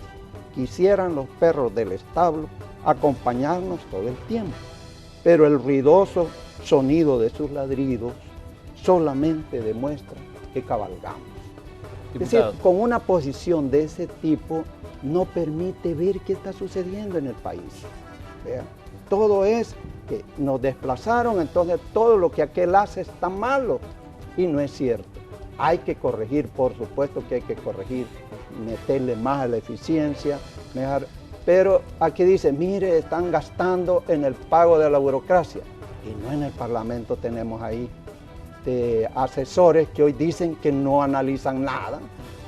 Quisieran los perros del establo acompañarnos todo el tiempo, pero el ruidoso sonido de sus ladridos solamente demuestra que cabalgamos. Diputado. Es decir, con una posición de ese tipo no permite ver qué está sucediendo en el país. ¿Vea? Todo es que nos desplazaron, entonces todo lo que aquel hace está malo, y no es cierto. Hay que corregir, por supuesto que hay que corregir, meterle más a la eficiencia, mejor. Pero aquí dice, mire, están gastando en el pago de la burocracia, y no en el Parlamento tenemos ahí asesores que hoy dicen que no analizan nada,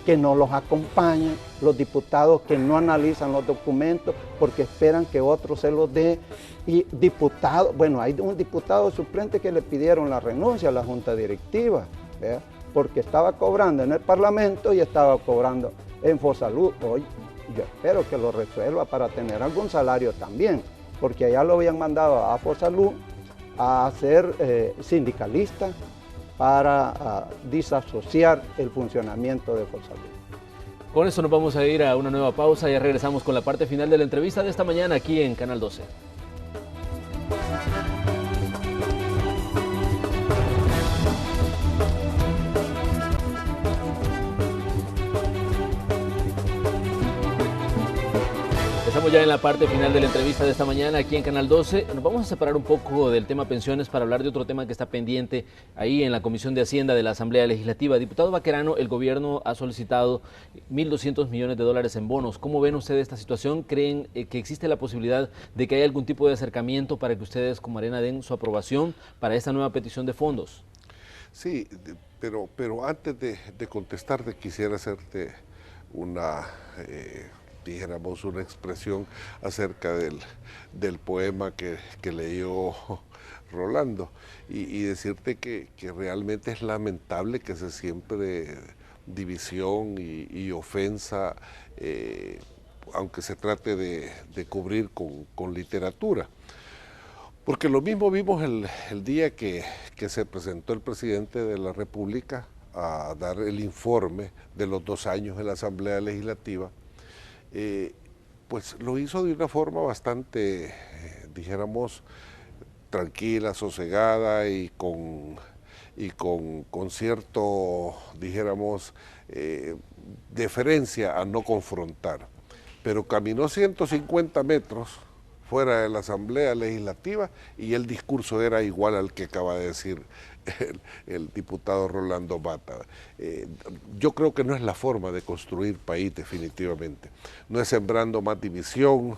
que no los acompañan, los diputados que no analizan los documentos porque esperan que otro se los dé, y diputados, bueno, hay un diputado suplente que le pidieron la renuncia a la Junta Directiva, ¿verdad? Porque estaba cobrando en el Parlamento y estaba cobrando en Fosalud. Hoy yo espero que lo resuelva para tener algún salario también, porque allá lo habían mandado a Fosalud a ser sindicalista para disasociar el funcionamiento de Fosalud. Con eso nos vamos a ir a una nueva pausa y ya regresamos con la parte final de la entrevista de esta mañana aquí en Canal 12. Estamos ya en la parte final de la entrevista de esta mañana aquí en Canal 12. Nos vamos a separar un poco del tema pensiones para hablar de otro tema que está pendiente ahí en la Comisión de Hacienda de la Asamblea Legislativa. Diputado Baquerano, el gobierno ha solicitado 1.200 millones de dólares en bonos. ¿Cómo ven ustedes esta situación? ¿Creen que existe la posibilidad de que haya algún tipo de acercamiento para que ustedes como Arena den su aprobación para esta nueva petición de fondos? Sí, pero antes de contestarte quisiera hacerte una... dijéramos una expresión acerca del poema que leyó Rolando y decirte que realmente es lamentable que se siempre división y ofensa, aunque se trate de cubrir con literatura. Porque lo mismo vimos el día que se presentó el presidente de la República a dar el informe de los 2 años de la Asamblea Legislativa. Pues lo hizo de una forma bastante, dijéramos, tranquila, sosegada y con cierto, dijéramos, deferencia a no confrontar. Pero caminó 150 metros fuera de la Asamblea Legislativa y el discurso era igual al que acaba de decir el diputado Rolando Mata. Yo creo que no es la forma de construir país definitivamente. No es sembrando más división,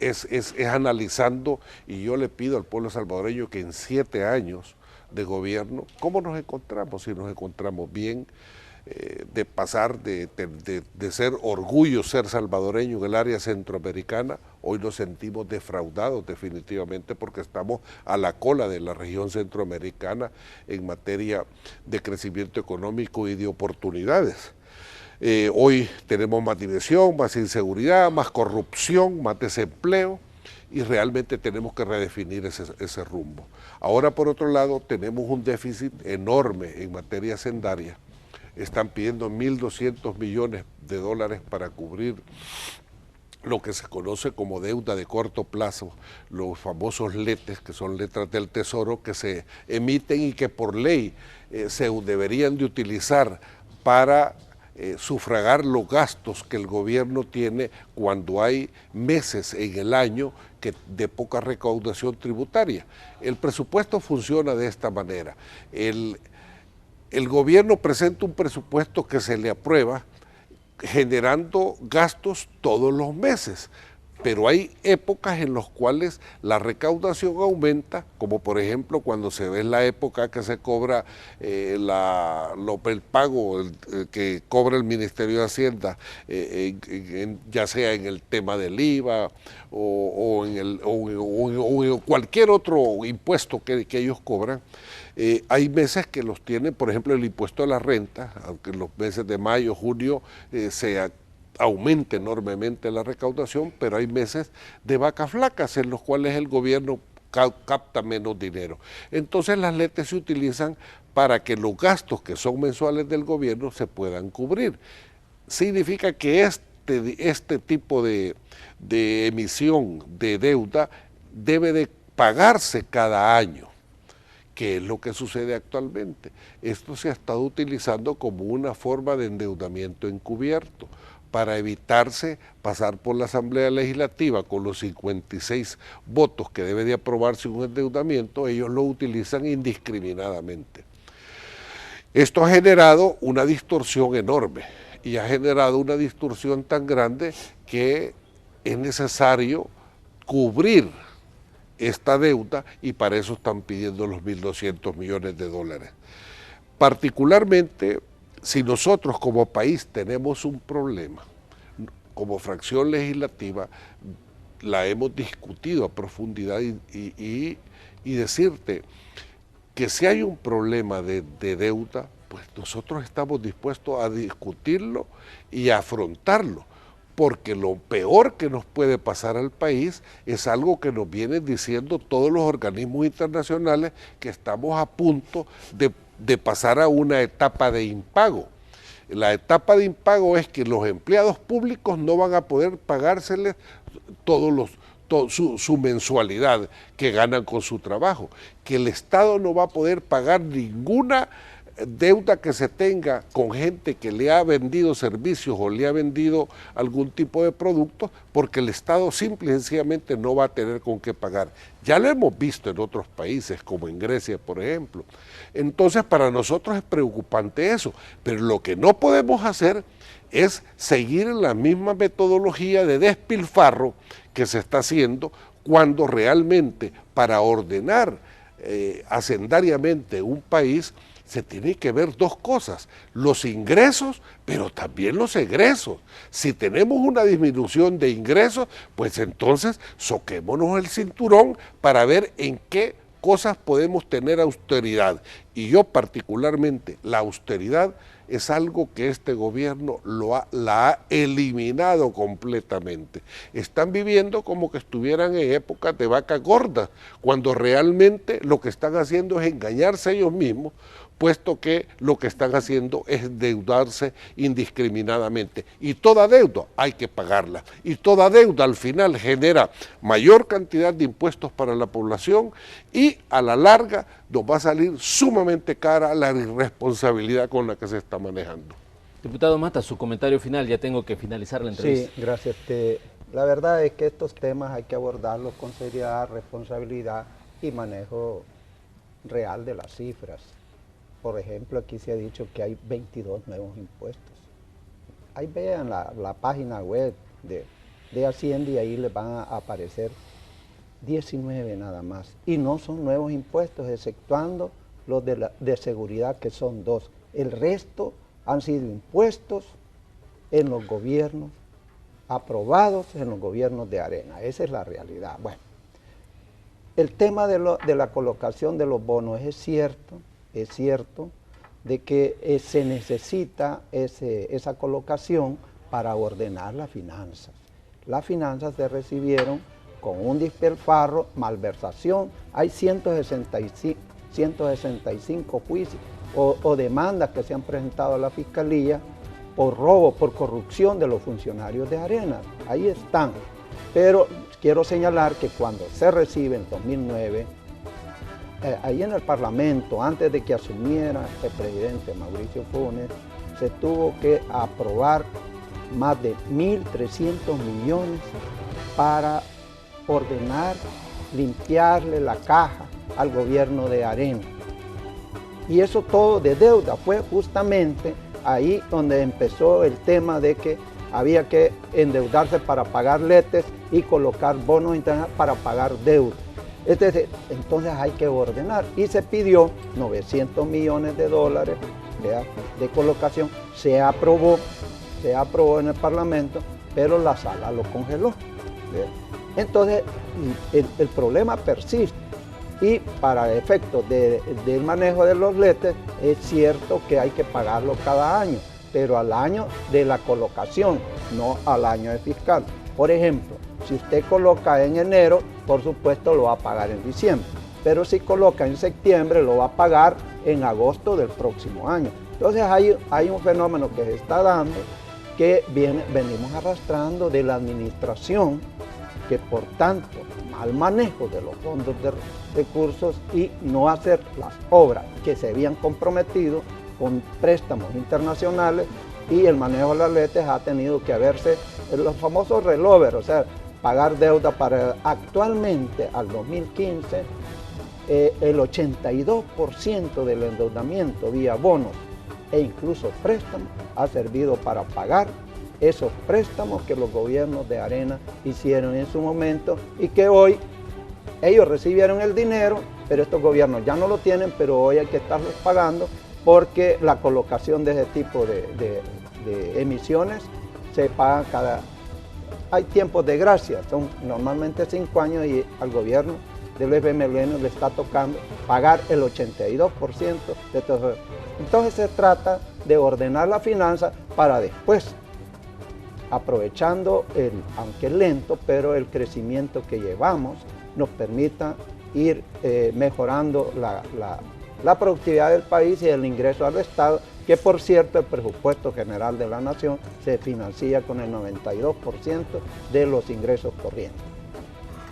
es analizando, y yo le pido al pueblo salvadoreño que en 7 años de gobierno, ¿cómo nos encontramos? Si nos encontramos bien, de pasar de ser orgullo ser salvadoreño en el área centroamericana, hoy nos sentimos defraudados definitivamente porque estamos a la cola de la región centroamericana en materia de crecimiento económico y de oportunidades. Hoy tenemos más diversión, más inseguridad, más corrupción, más desempleo, y realmente tenemos que redefinir ese rumbo. Ahora, por otro lado, tenemos un déficit enorme en materia hacendaria. Están pidiendo 1.200 millones de dólares para cubrir lo que se conoce como deuda de corto plazo, los famosos letes, que son letras del Tesoro, que se emiten y que por ley se deberían de utilizar para sufragar los gastos que el gobierno tiene cuando hay meses en el año de poca recaudación tributaria. El presupuesto funciona de esta manera. El gobierno presenta un presupuesto que se le aprueba generando gastos todos los meses, pero hay épocas en las cuales la recaudación aumenta, como por ejemplo cuando se ve la época que se cobra el pago que cobra el Ministerio de Hacienda, ya sea en el tema del IVA o en cualquier otro impuesto que ellos cobran. Hay meses que los tienen, por ejemplo, el impuesto a la renta, aunque en los meses de mayo, junio aumenta enormemente la recaudación, pero hay meses de vacas flacas en los cuales el gobierno capta menos dinero. Entonces las letes se utilizan para que los gastos que son mensuales del gobierno se puedan cubrir. Significa que este tipo de emisión de deuda debe de pagarse cada año, que es lo que sucede actualmente. Esto se ha estado utilizando como una forma de endeudamiento encubierto, para evitarse pasar por la Asamblea Legislativa con los 56 votos que debe de aprobarse un endeudamiento. Ellos lo utilizan indiscriminadamente. Esto ha generado una distorsión enorme y ha generado una distorsión tan grande que es necesario cubrir esta deuda, y para eso están pidiendo los 1.200 millones de dólares. Particularmente, si nosotros como país tenemos un problema, como fracción legislativa, la hemos discutido a profundidad y decirte que si hay un problema de deuda, pues nosotros estamos dispuestos a discutirlo y a afrontarlo, porque lo peor que nos puede pasar al país es algo que nos vienen diciendo todos los organismos internacionales, que estamos a punto de pasar a una etapa de impago. La etapa de impago es que los empleados públicos no van a poder pagárseles su mensualidad que ganan con su trabajo, que el Estado no va a poder pagar ninguna deuda que se tenga con gente que le ha vendido servicios o le ha vendido algún tipo de producto, porque el Estado simple y sencillamente no va a tener con qué pagar. Ya lo hemos visto en otros países, como en Grecia, por ejemplo. Entonces, para nosotros es preocupante eso, pero lo que no podemos hacer es seguir en la misma metodología de despilfarro que se está haciendo, cuando realmente para ordenar hacendariamente un país se tiene que ver dos cosas: los ingresos, pero también los egresos. Si tenemos una disminución de ingresos, pues entonces soquémonos el cinturón para ver en qué cosas podemos tener austeridad. Y yo particularmente, la austeridad es algo que este gobierno la ha eliminado completamente. Están viviendo como que estuvieran en épocas de vacas gordas, cuando realmente lo que están haciendo es engañarse ellos mismos, puesto que lo que están haciendo es endeudarse indiscriminadamente. Y toda deuda hay que pagarla. Y toda deuda al final genera mayor cantidad de impuestos para la población, y a la larga nos va a salir sumamente cara la irresponsabilidad con la que se está manejando. Diputado Mata, su comentario final, ya tengo que finalizar la entrevista. Sí, gracias. La verdad es que estos temas hay que abordarlos con seriedad, responsabilidad y manejo real de las cifras. Por ejemplo, aquí se ha dicho que hay 22 nuevos impuestos. Ahí vean la página web de Hacienda y ahí les van a aparecer 19 nada más. Y no son nuevos impuestos, exceptuando los de seguridad, que son 2. El resto han sido impuestos en los gobiernos, aprobados en los gobiernos de Arena. Esa es la realidad. Bueno, el tema de la colocación de los bonos es cierto de que se necesita esa colocación para ordenar las finanzas. Las finanzas se recibieron con un despilfarro, malversación. Hay 165 juicios o demandas que se han presentado a la Fiscalía por robo, por corrupción de los funcionarios de Arena. Ahí están. Pero quiero señalar que cuando se recibe en 2009, ahí en el Parlamento, antes de que asumiera el presidente Mauricio Funes, se tuvo que aprobar más de 1.300 millones para ordenar, limpiarle la caja al gobierno de Arena. Y eso todo de deuda. Fue justamente ahí donde empezó el tema de que había que endeudarse para pagar letes y colocar bonos internacionales para pagar deuda. Entonces hay que ordenar. Y se pidió 900 millones de dólares de colocación. Se aprobó en el Parlamento, pero la sala lo congeló. Entonces el problema persiste. Y para efectos del manejo de los letes, es cierto que hay que pagarlo cada año, pero al año de la colocación, no al año de fiscal. Por ejemplo, si usted coloca en enero, por supuesto lo va a pagar en diciembre, pero si coloca en septiembre, lo va a pagar en agosto del próximo año. Entonces hay un fenómeno que se está dando, que venimos arrastrando de la administración, que por tanto, mal manejo de los fondos de recursos y no hacer las obras que se habían comprometido con préstamos internacionales, y el manejo de las letes ha tenido que verse en los famosos relovers, o sea, pagar deuda para actualmente al 2015, el 82% del endeudamiento vía bonos e incluso préstamos ha servido para pagar esos préstamos que los gobiernos de Arena hicieron en su momento y que hoy ellos recibieron el dinero, pero estos gobiernos ya no lo tienen, pero hoy hay que estarlos pagando porque la colocación de ese tipo de emisiones se paga Hay tiempos de gracia, son normalmente 5 años y al gobierno del FMLN le está tocando pagar el 82% de todo. Entonces se trata de ordenar la finanza para después, aprovechando, aunque lento, pero el crecimiento que llevamos nos permita ir mejorando la productividad del país y el ingreso al Estado, que por cierto el presupuesto general de la Nación se financia con el 92% de los ingresos corrientes.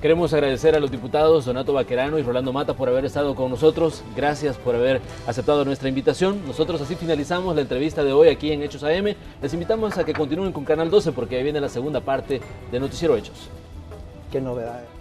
Queremos agradecer a los diputados Donato Baquerano y Rolando Mata por haber estado con nosotros. Gracias por haber aceptado nuestra invitación. Nosotros así finalizamos la entrevista de hoy aquí en Hechos AM. Les invitamos a que continúen con Canal 12 porque ahí viene la segunda parte de Noticiero Hechos. ¿Qué novedades?